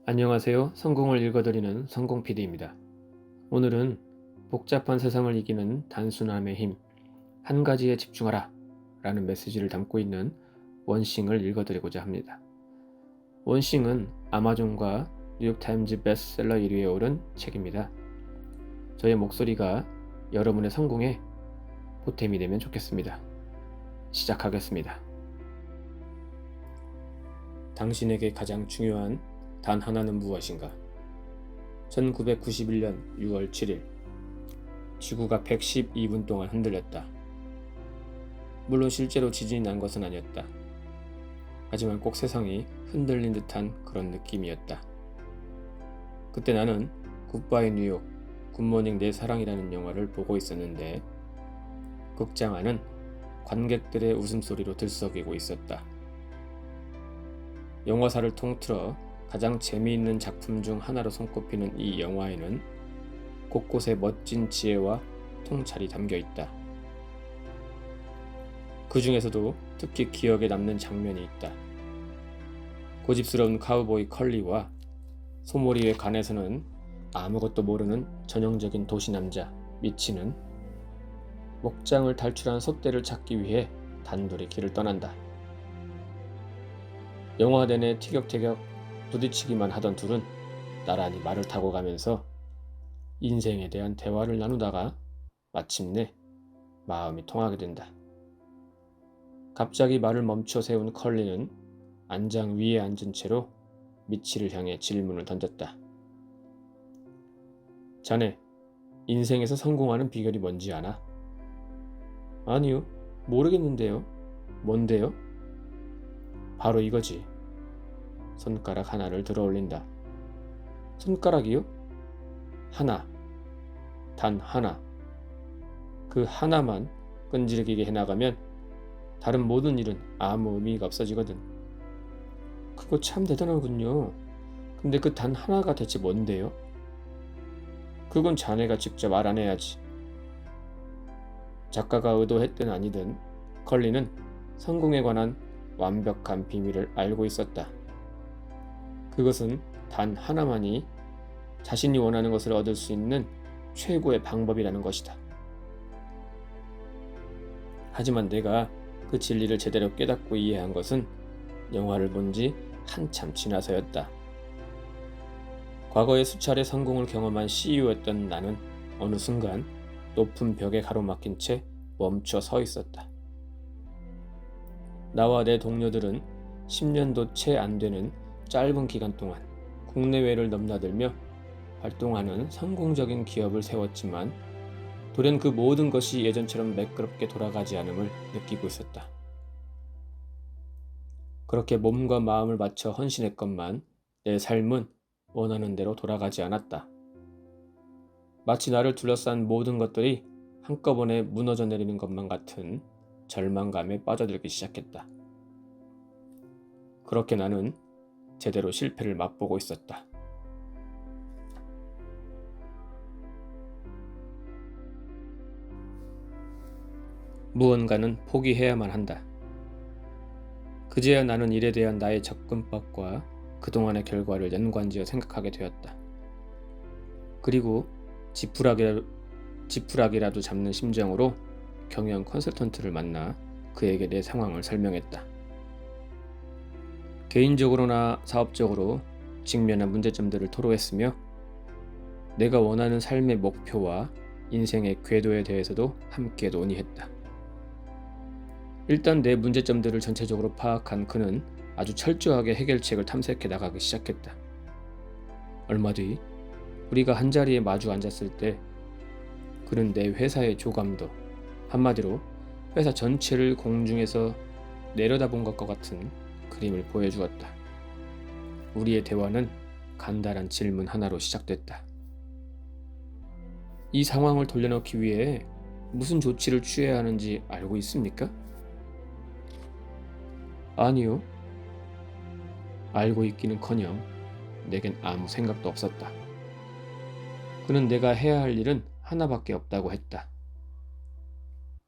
안녕하세요. 성공을 읽어드리는 성공 PD입니다. 오늘은 복잡한 세상을 이기는 단순함의 힘, 한 가지에 집중하라 라는 메시지를 담고 있는 원싱을 읽어드리고자 합니다. 원싱은 아마존과 뉴욕타임즈 베스트셀러 1위에 오른 책입니다. 저의 목소리가 여러분의 성공에 보탬이 되면 좋겠습니다. 시작하겠습니다. 당신에게 가장 중요한 단 하나는 무엇인가? 1991년 6월 7일 지구가 112분 동안 흔들렸다. 물론 실제로 지진이 난 것은 아니었다. 하지만 꼭 세상이 흔들린 듯한 그런 느낌이었다. 그때 나는 굿바이 뉴욕, 굿모닝 내 사랑이라는 영화를 보고 있었는데 극장 안은 관객들의 웃음소리로 들썩이고 있었다. 영화사를 통틀어 가장 재미있는 작품 중 하나로 손꼽히는 이 영화에는 곳곳에 멋진 지혜와 통찰이 담겨 있다. 그 중에서도 특히 기억에 남는 장면이 있다. 고집스러운 카우보이 컬리와 소몰이에 관해서는 아무것도 모르는 전형적인 도시남자 미치는 목장을 탈출한 소떼를 찾기 위해 단둘이 길을 떠난다. 영화 내내 티격태격 부딪히기만 하던 둘은 나란히 말을 타고 가면서 인생에 대한 대화를 나누다가 마침내 마음이 통하게 된다. 갑자기 말을 멈춰 세운 컬리는 안장 위에 앉은 채로 미치를 향해 질문을 던졌다. 자네, 인생에서 성공하는 비결이 뭔지 아나? 아니요, 모르겠는데요. 뭔데요? 바로 이거지. 손가락 하나를 들어 올린다. 손가락이요? 하나. 단 하나. 그 하나만 끈질기게 해나가면 다른 모든 일은 아무 의미가 없어지거든. 그거 참 대단하군요. 근데 그 단 하나가 대체 뭔데요? 그건 자네가 직접 알아내야지. 작가가 의도했든 아니든 컬리는 성공에 관한 완벽한 비밀을 알고 있었다. 그것은 단 하나만이 자신이 원하는 것을 얻을 수 있는 최고의 방법이라는 것이다. 하지만 내가 그 진리를 제대로 깨닫고 이해한 것은 영화를 본 지 한참 지나서였다. 과거에 수차례 성공을 경험한 CEO였던 나는 어느 순간 높은 벽에 가로막힌 채 멈춰 서 있었다. 나와 내 동료들은 10년도 채 안 되는 짧은 기간 동안 국내외를 넘나들며 활동하는 성공적인 기업을 세웠지만 돌연 그 모든 것이 예전처럼 매끄럽게 돌아가지 않음을 느끼고 있었다. 그렇게 몸과 마음을 바쳐 헌신했건만 내 삶은 원하는 대로 돌아가지 않았다. 마치 나를 둘러싼 모든 것들이 한꺼번에 무너져 내리는 것만 같은 절망감에 빠져들기 시작했다. 그렇게 나는 제대로 실패를 맛보고 있었다. 무언가는 포기해야만 한다. 그제야 나는 일에 대한 나의 접근법과 그동안의 결과를 연관지어 생각하게 되었다. 그리고 지푸라기라도 잡는 심정으로 경영 컨설턴트를 만나 그에게 내 상황을 설명했다. 개인적으로나 사업적으로 직면한 문제점들을 토로했으며 내가 원하는 삶의 목표와 인생의 궤도에 대해서도 함께 논의했다. 일단 내 문제점들을 전체적으로 파악한 그는 아주 철저하게 해결책을 탐색해 나가기 시작했다. 얼마 뒤 우리가 한자리에 마주 앉았을 때 그는 내 회사의 조감도, 한마디로 회사 전체를 공중에서 내려다본 것과 같은 그림을 보여주었다. 우리의 대화는 간단한 질문 하나로 시작됐다. 이 상황을 돌려놓기 위해 무슨 조치를 취해야 하는지 알고 있습니까? 아니요. 알고 있기는커녕 내겐 아무 생각도 없었다. 그는 내가 해야 할 일은 하나밖에 없다고 했다.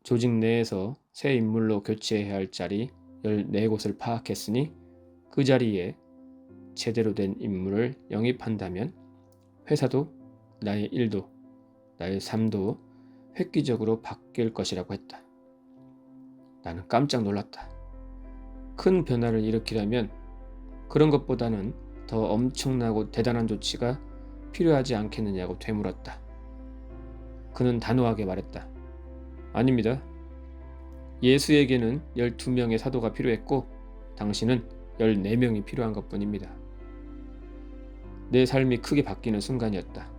조직 내에서 새 인물로 교체해야 할 자리 14곳을 파악했으니 그 자리에 제대로 된 인물을 영입한다면 회사도 나의 일도 나의 삶도 획기적으로 바뀔 것이라고 했다. 나는 깜짝 놀랐다. 큰 변화를 일으키려면 그런 것보다는 더 엄청나고 대단한 조치가 필요하지 않겠느냐고 되물었다. 그는 단호하게 말했다. 아닙니다. 예수에게는 12명의 사도가 필요했고 당신은 14명이 필요한 것뿐입니다. 내 삶이 크게 바뀌는 순간이었다.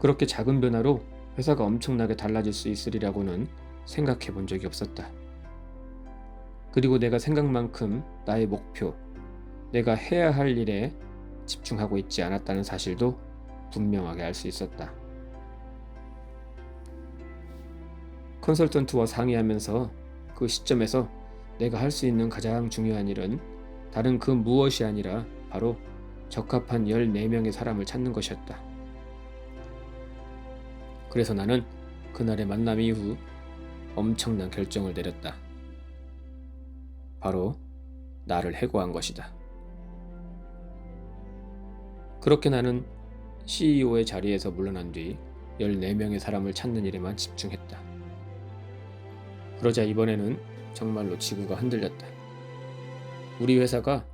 그렇게 작은 변화로 회사가 엄청나게 달라질 수 있으리라고는 생각해 본 적이 없었다. 그리고 내가 생각만큼 나의 목표, 내가 해야 할 일에 집중하고 있지 않았다는 사실도 분명하게 알 수 있었다. 컨설턴트와 상의하면서 그 시점에서 내가 할 수 있는 가장 중요한 일은 다른 그 무엇이 아니라 바로 적합한 14명의 사람을 찾는 것이었다. 그래서 나는 그날의 만남 이후 엄청난 결정을 내렸다. 바로 나를 해고한 것이다. 그렇게 나는 CEO의 자리에서 물러난 뒤 14명의 사람을 찾는 일에만 집중했다. 그러자 이번에는 정말로 지구가 흔들렸다. 우리 회사가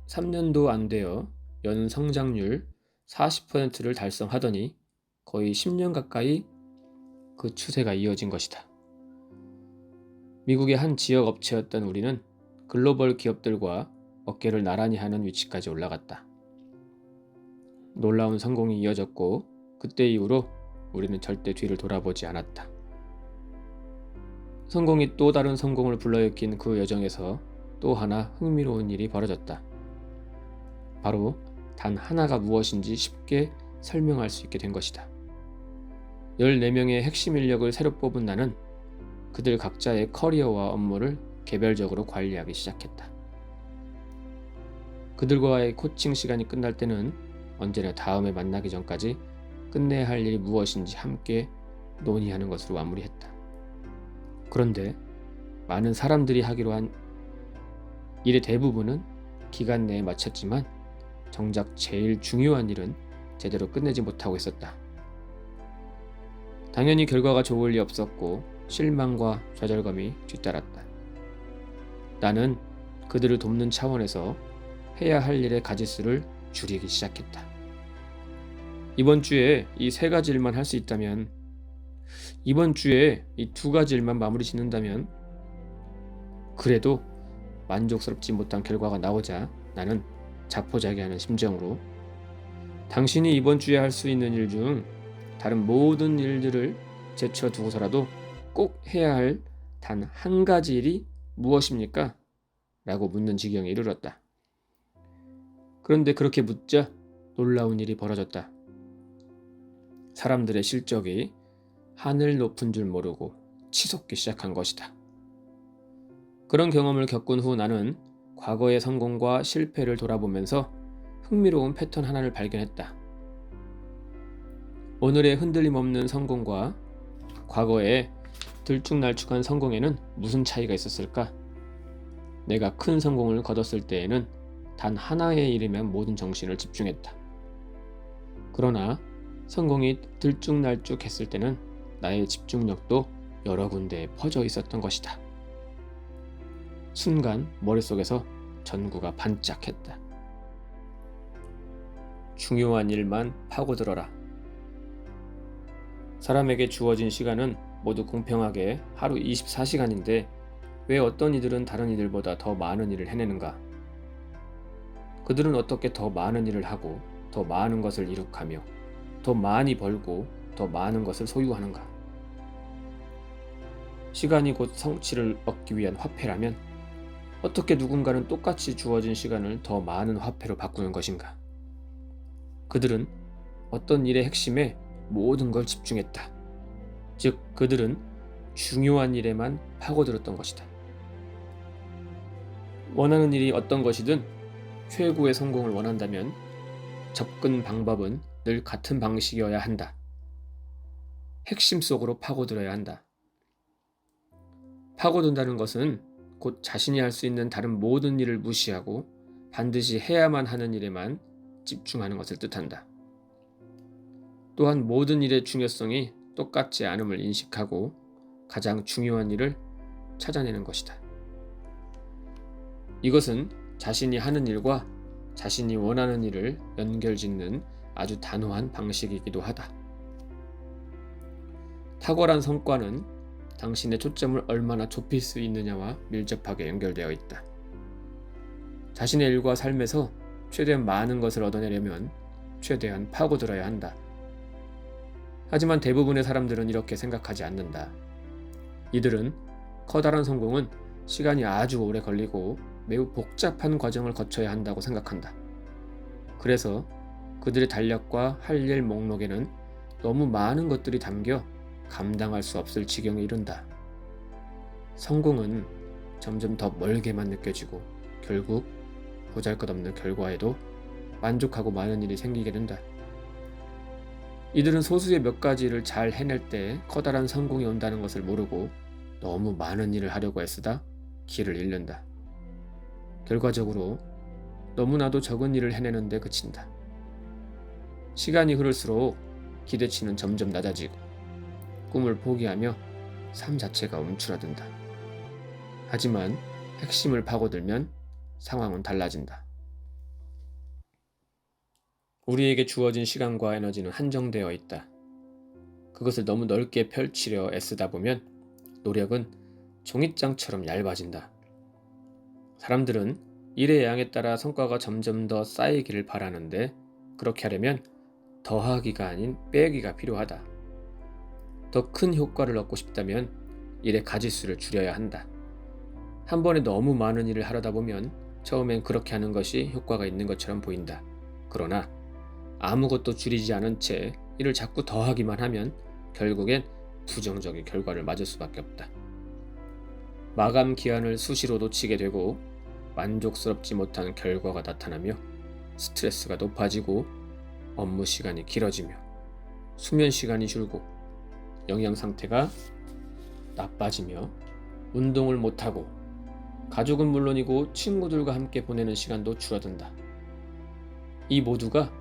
3년도 안 되어 연 성장률 40%를 달성하더니 거의 10년 가까이 그 추세가 이어진 것이다. 미국의 한 지역 업체였던 우리는 글로벌 기업들과 어깨를 나란히 하는 위치까지 올라갔다. 놀라운 성공이 이어졌고 그때 이후로 우리는 절대 뒤를 돌아보지 않았다. 성공이 또 다른 성공을 불러일으킨 그 여정에서 또 하나 흥미로운 일이 벌어졌다. 바로 단 하나가 무엇인지 쉽게 설명할 수 있게 된 것이다. 14명의 핵심 인력을 새로 뽑은 나는 그들 각자의 커리어와 업무를 개별적으로 관리하기 시작했다. 그들과의 코칭 시간이 끝날 때는 언제나 다음에 만나기 전까지 끝내야 할 일이 무엇인지 함께 논의하는 것으로 마무리했다. 그런데 많은 사람들이 하기로 한 일의 대부분은 기간 내에 마쳤지만 정작 제일 중요한 일은 제대로 끝내지 못하고 있었다. 당연히 결과가 좋을 리 없었고 실망과 좌절감이 뒤따랐다. 나는 그들을 돕는 차원에서 해야 할 일의 가지수를 줄이기 시작했다. 이번 주에 이 3가지 일만 할 수 있다면, 이번 주에 이 2가지 일만 마무리 짓는다면, 그래도 만족스럽지 못한 결과가 나오자 나는 자포자기하는 심정으로 당신이 이번 주에 할 수 있는 일 중 다른 모든 일들을 제쳐두고서라도 꼭 해야 할 단 한 가지 일이 무엇입니까? 라고 묻는 지경에 이르렀다. 그런데 그렇게 묻자 놀라운 일이 벌어졌다. 사람들의 실적이 하늘 높은 줄 모르고 치솟기 시작한 것이다. 그런 경험을 겪은 후 나는 과거의 성공과 실패를 돌아보면서 흥미로운 패턴 하나를 발견했다. 오늘의 흔들림 없는 성공과 과거의 들쭉날쭉한 성공에는 무슨 차이가 있었을까? 내가 큰 성공을 거뒀을 때에는 단 하나의 일에만 모든 정신을 집중했다. 그러나 성공이 들쭉날쭉했을 때는 나의 집중력도 여러 군데에 퍼져 있었던 것이다. 순간 머릿속에서 전구가 반짝했다. 중요한 일만 파고들어라. 사람에게 주어진 시간은 모두 공평하게 하루 24시간인데 왜 어떤 이들은 다른 이들보다 더 많은 일을 해내는가? 그들은 어떻게 더 많은 일을 하고 더 많은 것을 이룩하며 더 많이 벌고 더 많은 것을 소유하는가? 시간이 곧 성취를 얻기 위한 화폐라면 어떻게 누군가는 똑같이 주어진 시간을 더 많은 화폐로 바꾸는 것인가? 그들은 어떤 일의 핵심에 모든 걸 집중했다. 즉, 그들은 중요한 일에만 파고들었던 것이다. 원하는 일이 어떤 것이든 최고의 성공을 원한다면 접근 방법은 늘 같은 방식이어야 한다. 핵심 속으로 파고들어야 한다. 파고든다는 것은 곧 자신이 할 수 있는 다른 모든 일을 무시하고 반드시 해야만 하는 일에만 집중하는 것을 뜻한다. 또한 모든 일의 중요성이 똑같지 않음을 인식하고 가장 중요한 일을 찾아내는 것이다. 이것은 자신이 하는 일과 자신이 원하는 일을 연결짓는 아주 단호한 방식이기도 하다. 탁월한 성과는 당신의 초점을 얼마나 좁힐 수 있느냐와 밀접하게 연결되어 있다. 자신의 일과 삶에서 최대한 많은 것을 얻어내려면 최대한 파고들어야 한다. 하지만 대부분의 사람들은 이렇게 생각하지 않는다. 이들은 커다란 성공은 시간이 아주 오래 걸리고 매우 복잡한 과정을 거쳐야 한다고 생각한다. 그래서 그들의 달력과 할 일 목록에는 너무 많은 것들이 담겨 감당할 수 없을 지경에 이른다. 성공은 점점 더 멀게만 느껴지고 결국 보잘것없는 결과에도 만족하고 많은 일이 생기게 된다. 이들은 소수의 몇 가지를 잘 해낼 때 커다란 성공이 온다는 것을 모르고 너무 많은 일을 하려고 애쓰다 길을 잃는다. 결과적으로 너무나도 적은 일을 해내는데 그친다. 시간이 흐를수록 기대치는 점점 낮아지고 꿈을 포기하며 삶 자체가 움츠러든다. 하지만 핵심을 파고들면 상황은 달라진다. 우리에게 주어진 시간과 에너지는 한정되어 있다. 그것을 너무 넓게 펼치려 애쓰다 보면 노력은 종잇장처럼 얇아진다. 사람들은 일의 양에 따라 성과가 점점 더 쌓이기를 바라는데 그렇게 하려면 더하기가 아닌 빼기가 필요하다. 더 큰 효과를 얻고 싶다면 일의 가지수를 줄여야 한다. 한 번에 너무 많은 일을 하려다 보면 처음엔 그렇게 하는 것이 효과가 있는 것처럼 보인다. 그러나 아무것도 줄이지 않은 채 일을 자꾸 더하기만 하면 결국엔 부정적인 결과를 맞을 수밖에 없다. 마감 기한을 수시로 놓치게 되고 만족스럽지 못한 결과가 나타나며 스트레스가 높아지고 업무 시간이 길어지며 수면 시간이 줄고 영양 상태가 나빠지며 운동을 못하고 가족은 물론이고 친구들과 함께 보내는 시간도 줄어든다. 이 모두가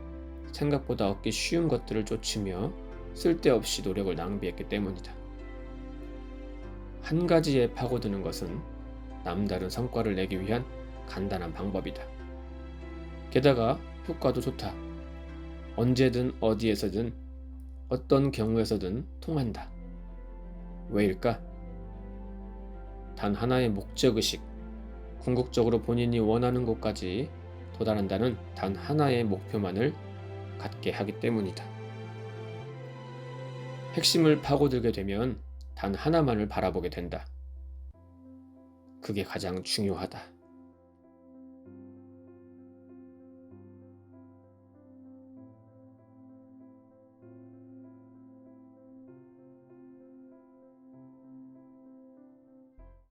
생각보다 얻기 쉬운 것들을 쫓으며 쓸데없이 노력을 낭비했기 때문이다. 한 가지에 파고드는 것은 남다른 성과를 내기 위한 간단한 방법이다. 게다가 효과도 좋다. 언제든 어디에서든 어떤 경우에서든 통한다. 왜일까? 단 하나의 목적의식, 궁극적으로 본인이 원하는 곳까지 도달한다는 단 하나의 목표만을 갖게 하기 때문이다. 핵심을 파고들게 되면 단 하나만을 바라보게 된다. 그게 가장 중요하다.